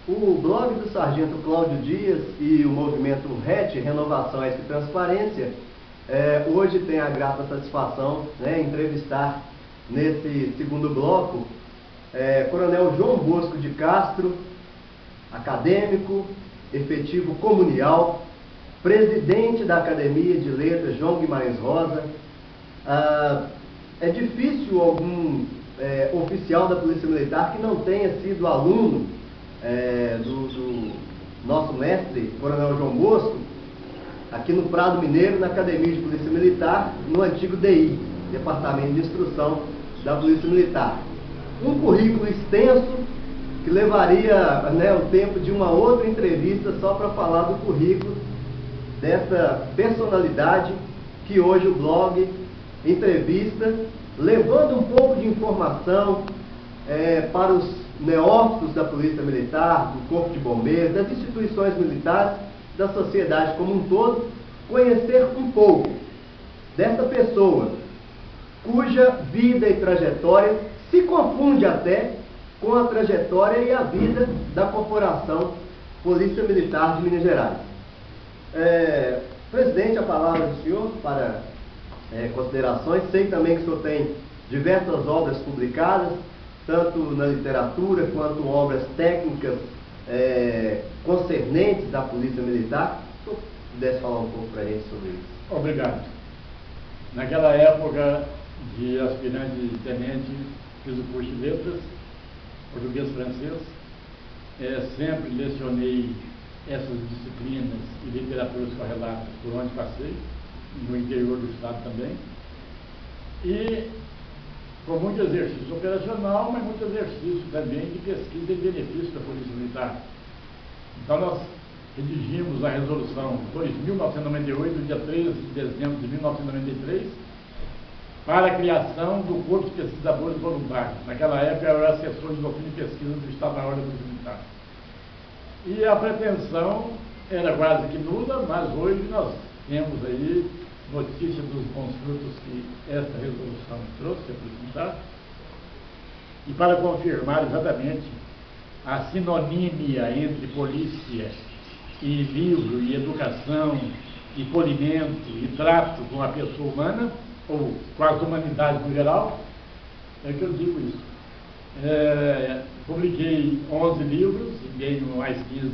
O blog do Sargento Cláudio Dias e o movimento RET, Renovação, Ética e Transparência, hoje tem a grata satisfação, entrevistar nesse segundo bloco Coronel João Bosco de Castro, acadêmico, efetivo comunial, presidente da Academia de Letras João Guimarães Rosa. É difícil algum oficial da Polícia Militar que não tenha sido aluno do nosso mestre, Coronel João Bosco, aqui no Prado Mineiro, na Academia de Polícia Militar, no antigo DI, Departamento de Instrução da Polícia Militar. Um currículo extenso que levaria o tempo de uma outra entrevista só para falar do currículo dessa personalidade que hoje o blog entrevista, levando um pouco de informação para os neófitos da Polícia Militar, do Corpo de Bombeiros, das instituições militares, da sociedade como um todo, conhecer um pouco dessa pessoa cuja vida e trajetória se confunde até com a trajetória e a vida da Corporação Polícia Militar de Minas Gerais. Presidente, a palavra do senhor para considerações. Sei também que o senhor tem diversas obras publicadas, tanto na literatura quanto obras técnicas concernentes à Polícia Militar. Se o senhor pudesse falar um pouco para a gente sobre isso. Obrigado. Naquela época de aspirante de tenente, fiz o curso de letras, português e francês. Sempre lecionei essas disciplinas e literaturas correlatas por onde passei, no interior do estado também. E com muito exercício operacional, mas muito exercício também de pesquisa em benefício da Polícia Militar. Então nós redigimos a resolução 2.998, do dia 13 de dezembro de 1993, para a criação do Corpo de Pesquisadores Voluntários. Naquela época eu era assessor de doutrina e pesquisa do Estado-Maior da Polícia Militar. E a pretensão era quase que nula, mas hoje nós temos aí notícia dos bons frutos que esta resolução trouxe a Polícia Militar. E para confirmar exatamente a sinonímia entre polícia e livro, e educação, e polimento, e trato com a pessoa humana, ou com as humanidades no geral, é que eu digo isso. Publiquei 11 livros, e tenho mais 15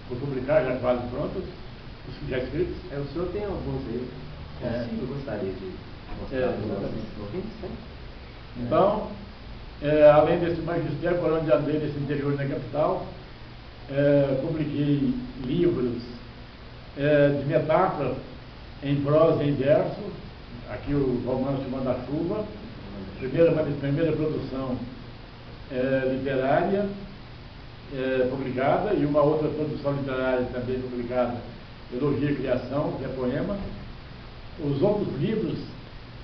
por publicar, já quase prontos, já escritos. O senhor tem alguns aí? Eu gostaria de mostrar para os nossos ouvintes, né? Então, além desse magistério, por onde andei nesse interior da capital, publiquei livros de metáfora em prosa e em verso. Aqui o romance Manda-Chuva, primeira produção literária publicada, e uma outra produção literária também publicada, Elogio e Criação, que é poema. Os outros livros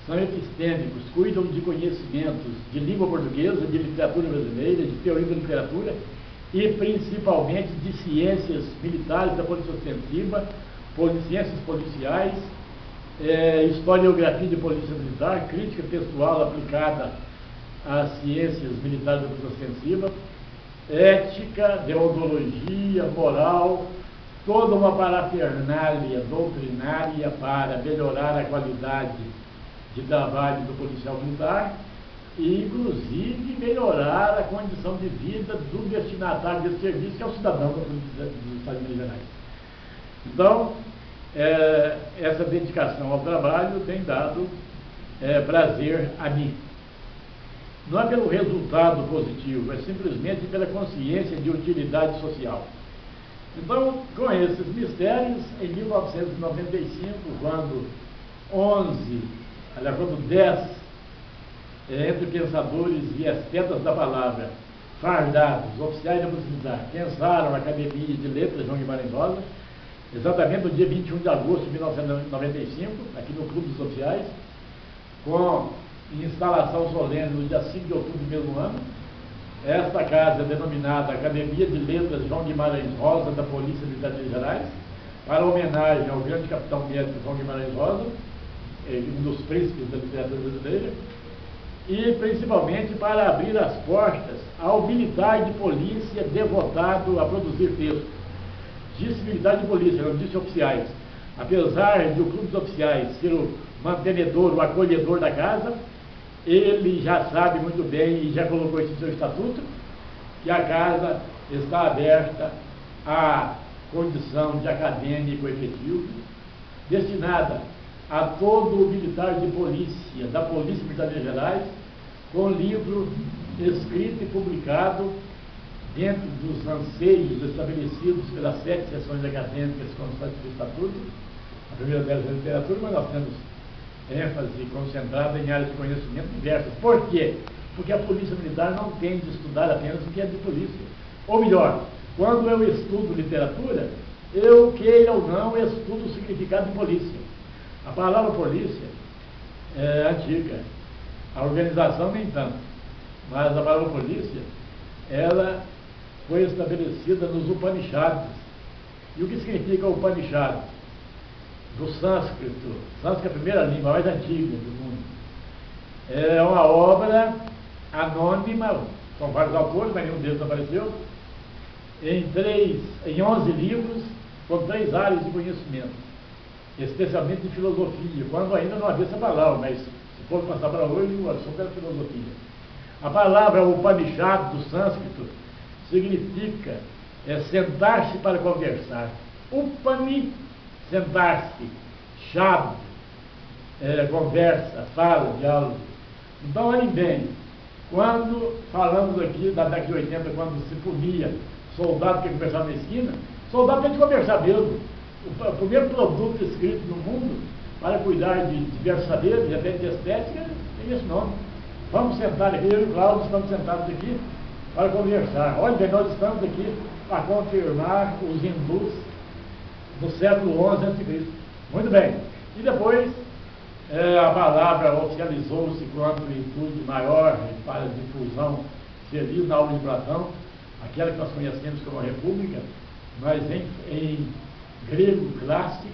são epistêmicos, cuidam de conhecimentos de língua portuguesa, de literatura brasileira, de teoria da literatura e principalmente de ciências militares, da polícia ostensiva, ciências policiais, historiografia de polícia militar, crítica textual aplicada às ciências militares da polícia ostensiva, ética, deontologia, moral, toda uma parafernália doutrinária para melhorar a qualidade de trabalho do policial militar e, inclusive, melhorar a condição de vida do destinatário desse serviço, que é o cidadão do Estado de Minas Gerais. Então, essa dedicação ao trabalho tem dado prazer a mim. Não é pelo resultado positivo, é simplesmente pela consciência de utilidade social. Então, com esses mistérios, em 1995, quando 10 entre pensadores e estetas da palavra, fardados, oficiais da Polícia Militar, pensaram a Academia de Letras João Guimarães Rosa, exatamente no dia 21 de agosto de 1995, aqui no Clube dos Oficiais, com instalação solene no dia 5 de outubro do mesmo ano. Esta casa é denominada Academia de Letras João Guimarães Rosa, da Polícia Militar de Minas Gerais, para homenagem ao grande capitão médico João Guimarães Rosa, um dos príncipes da literatura brasileira. e principalmente para abrir as portas ao militar de polícia devotado a produzir texto. Disse militar de polícia, não disse oficiais. Apesar de o clube dos oficiais ser o mantenedor, o acolhedor da casa, ele já sabe muito bem e já colocou isso no seu estatuto, que a casa está aberta à condição de acadêmico efetivo, destinada a todo o militar de polícia, da Polícia Militar de Minas Gerais, com livro escrito e publicado dentro dos anseios estabelecidos pelas 7 seções acadêmicas constantes do Estatuto. A primeira delas é a literatura, mas nós temos ênfase concentrada em áreas de conhecimento diversas. Por quê? Porque a Polícia Militar não tem de estudar apenas o que é de polícia. Ou melhor, quando eu estudo literatura, eu, queira ou não, estudo o significado de polícia. A palavra polícia é antiga, a organização nem tanto, mas a palavra polícia, ela foi estabelecida nos Upanishads. E o que significa Upanishad? Do sânscrito. Sânscrito é a primeira língua mais antiga do mundo. É uma obra anônima, são vários autores, mas nenhum deles apareceu, em 11 livros, com 3 áreas de conhecimento, especialmente de filosofia, quando ainda não havia essa palavra, mas se for passar para hoje, o assunto era filosofia. A palavra Upanishad do sânscrito significa sentar-se para conversar. Upani, sentar-se. Shad, conversa, fala, diálogo. Então, olhem bem, quando falamos aqui da década de 80, quando se punia soldado que conversava na esquina, soldado tem que conversar mesmo. O primeiro produto escrito no mundo para cuidar de diversos saberes, até de estética, tem esse nome. Vamos sentar aqui, eu e o Cláudio estamos sentados aqui para conversar. Olha bem, nós estamos aqui para confirmar os hindus do século XI a.C. Muito bem. E depois, a palavra oficializou-se com amplitude maior para difusão feliz na aula de Platão, aquela que nós conhecemos como a República, mas em grego clássico,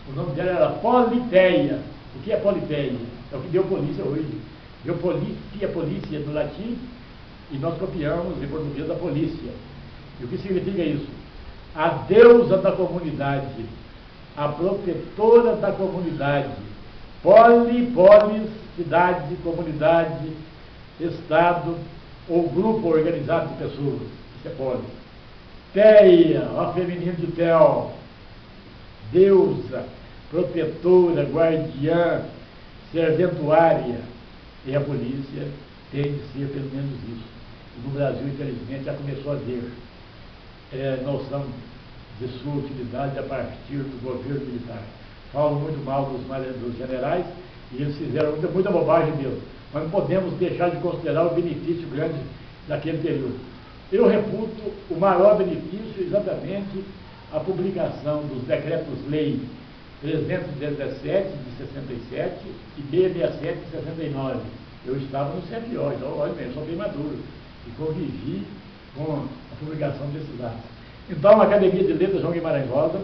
o nome dela era Politeia. O que é Politeia? É o que deu polícia hoje. Deu polícia do latim, e nós copiamos em português a polícia. E o que significa isso? A deusa da comunidade, a protetora da comunidade. Polis, cidade, comunidade, estado ou grupo organizado de pessoas. Isso é polis. Teia, ó feminino de Tel, deusa, protetora, guardiã, serventuária. E a polícia tem de ser pelo menos isso. E no Brasil, infelizmente, já começou a ver noção de sua utilidade a partir do governo militar. Falam muito mal dos generais, e eles fizeram muita bobagem mesmo. Mas não podemos deixar de considerar o benefício grande daquele período. Eu reputo o maior benefício exatamente a publicação dos decretos-lei 317 de 67 e 667 de 69. Eu estava no CFO, então, olha bem, eu sou bem maduro e convivi com a publicação desses atos. Então, a Academia de Letras João Guimarães Rosa,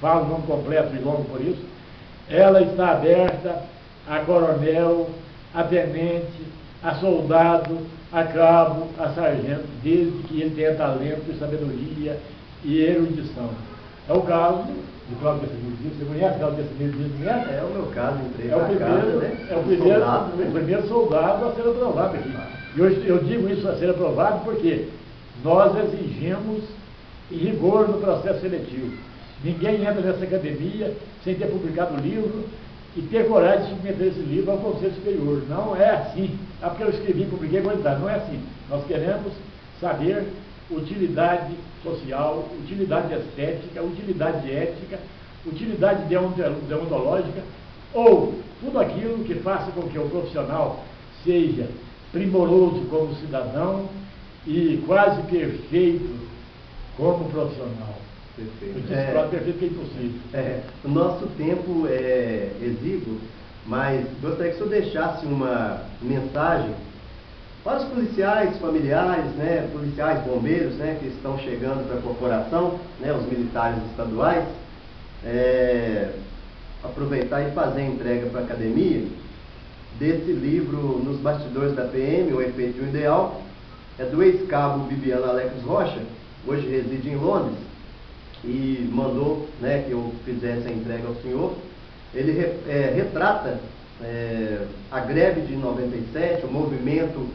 falo o nome completo e longo por isso, ela está aberta a coronel, a tenente, a soldado, a cabo, a sargento, desde que ele tenha talento e sabedoria e erudição. É o caso de Cláudio Decimil. Você conhece Cláudio Decimil? É o meu caso, entrei na casa, né? É o primeiro soldado a ser aprovado aqui. E eu digo isso a ser aprovado porque nós exigimos rigor no processo seletivo. Ninguém entra nessa academia sem ter publicado o livro e ter coragem de submeter esse livro ao Conselho Superior. Não é assim. Ah, porque eu escrevi, publiquei, não é assim. Nós queremos saber utilidade social, utilidade estética, utilidade ética, utilidade deontológica, ou tudo aquilo que faça com que o profissional seja primoroso como cidadão e quase perfeito como profissional. Perfeito. Eu disse perfeito que é impossível. O nosso tempo é exíguo, mas gostaria que o senhor deixasse uma mensagem para os policiais familiares, né, policiais bombeiros, né, que estão chegando para a corporação, né, os militares estaduais, aproveitar e fazer a entrega para a academia desse livro Nos Bastidores da PM, O Efeito de um Ideal. É do ex-cabo Bibiano Alex Rocha, hoje reside em Londres, e mandou, né, que eu fizesse a entrega ao senhor. Ele retrata a greve de 97, o movimento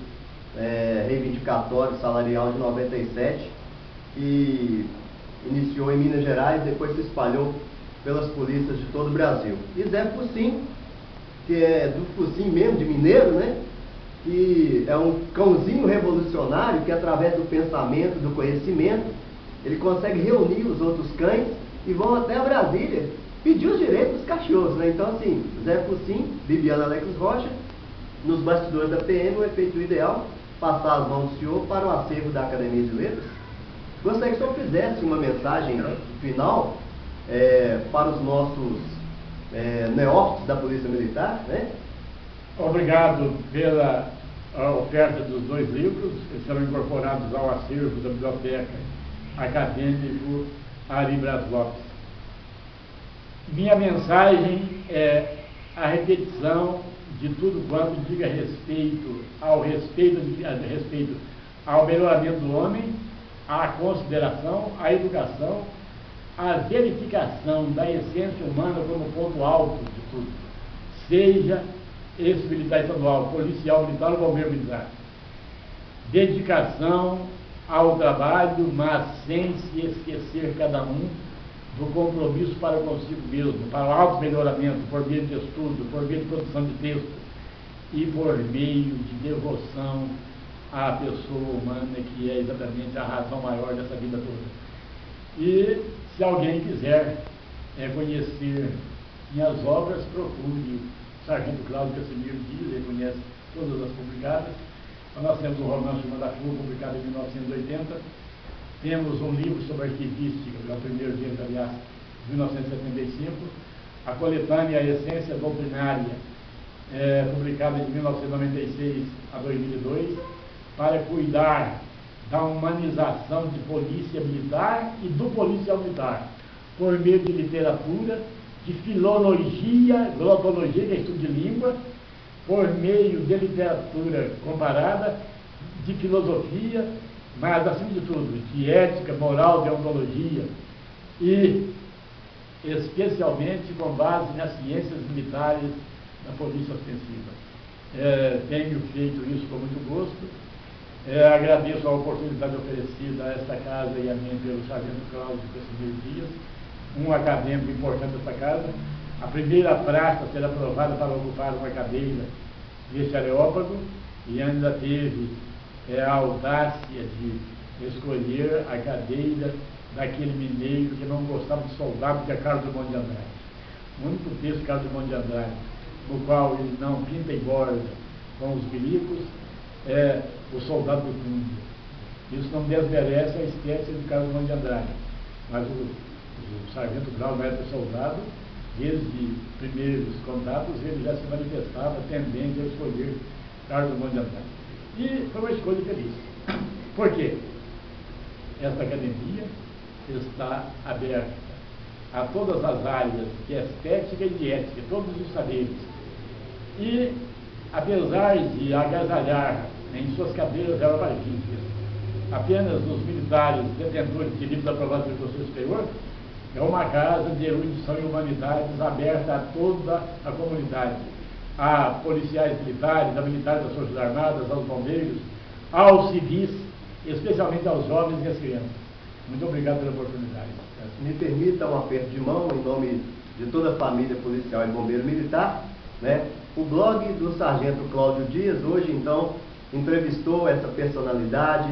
reivindicatório salarial de 97, que iniciou em Minas Gerais, depois se espalhou pelas polícias de todo o Brasil. E Zé Focinho, que é do Focinho mesmo, de mineiro, né? Que é um cãozinho revolucionário que, através do pensamento, do conhecimento, ele consegue reunir os outros cães e vão até a Brasília pedir os direitos dos cachorros, né? Então, assim, Zé Focinho, Bibiano Alex Rocha, Nos Bastidores da PM, O Efeito Ideal, passar as mãos do senhor para o acervo da Academia de Letras. Gostaria que o senhor fizesse uma mensagem final para os nossos neófitos da Polícia Militar, né? Obrigado pela oferta dos 2 livros, que serão incorporados ao acervo da Biblioteca Acadêmico Ari Braz Lopes. Minha mensagem é a repetição de tudo quanto diga respeito ao melhoramento do homem, à consideração, à educação, à verificação da essência humana como ponto alto de tudo. Seja esse militar estadual, policial militar ou bombeiro militar. Dedicação ao trabalho, mas sem se esquecer cada um do compromisso para consigo mesmo, para o auto-melhoramento, por meio de estudo, por meio de produção de texto e por meio de devoção à pessoa humana, que é exatamente a razão maior dessa vida toda. E se alguém quiser conhecer minhas obras, procure o Sargento Cláudio Casimiro Dias, ele conhece todas as publicadas. Então, nós temos um romance chamado A Chuva, publicado em 1980. Temos um livro sobre arquivística, pelo primeiro dia, aliás, de 1975. A coletânea A Essência Doutrinária, publicada de 1996 a 2002, para cuidar da humanização de polícia militar e do policial militar, por meio de literatura, de filologia, glotologia, que é estudo de língua, por meio de literatura comparada, de filosofia, mas, acima de tudo, de ética, moral, deontologia e, especialmente, com base nas ciências militares da polícia ostensiva. Tenho feito isso com muito gosto. Agradeço a oportunidade oferecida a esta casa e a mim pelo Sargento Cláudio Casimiro Dias, um acadêmico importante desta casa. A primeira praça a ser aprovada para ocupar uma cadeira deste Areópago, e ainda teve a audácia de escolher a cadeira daquele mineiro que não gostava de soldado, que é Carlos Drummond de Andrade. O único texto de Carlos Drummond de Andrade, no qual ele não pinta e borda com os milicos, é O Soldado do Túndio. Isso não desmerece a estética de Carlos Drummond de Andrade, mas o Sargento Grau não era soldado. Desde primeiros contatos ele já se manifestava tendente a escolher Carlos Drummond de Andrade. E foi uma escolha feliz. Por quê? Esta academia está aberta a todas as áreas de estética e de ética, todos os saberes. E, apesar de agasalhar em suas cadeiras aeroparquísticas apenas os militares detentores de livros aprovados pelo Conselho Superior, é uma casa de erudição e humanidades aberta a toda a comunidade, a policiais militares, a militares das Forças Armadas, aos bombeiros, aos civis, especialmente aos jovens e às crianças. Muito obrigado pela oportunidade. Me permita um aperto de mão em nome de toda a família policial e bombeiro militar, né? O blog do Sargento Cláudio Dias hoje, então, entrevistou essa personalidade,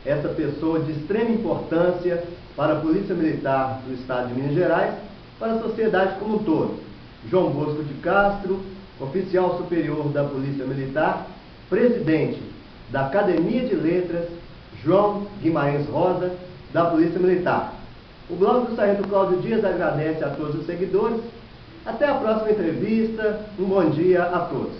essa pessoa de extrema importância para a Polícia Militar do Estado de Minas Gerais, para a sociedade como um todo. João Bosco de Castro, oficial superior da Polícia Militar, presidente da Academia de Letras, João Guimarães Rosa, da Polícia Militar. O blog do Sargento Cláudio Dias agradece a todos os seguidores. Até a próxima entrevista. Um bom dia a todos.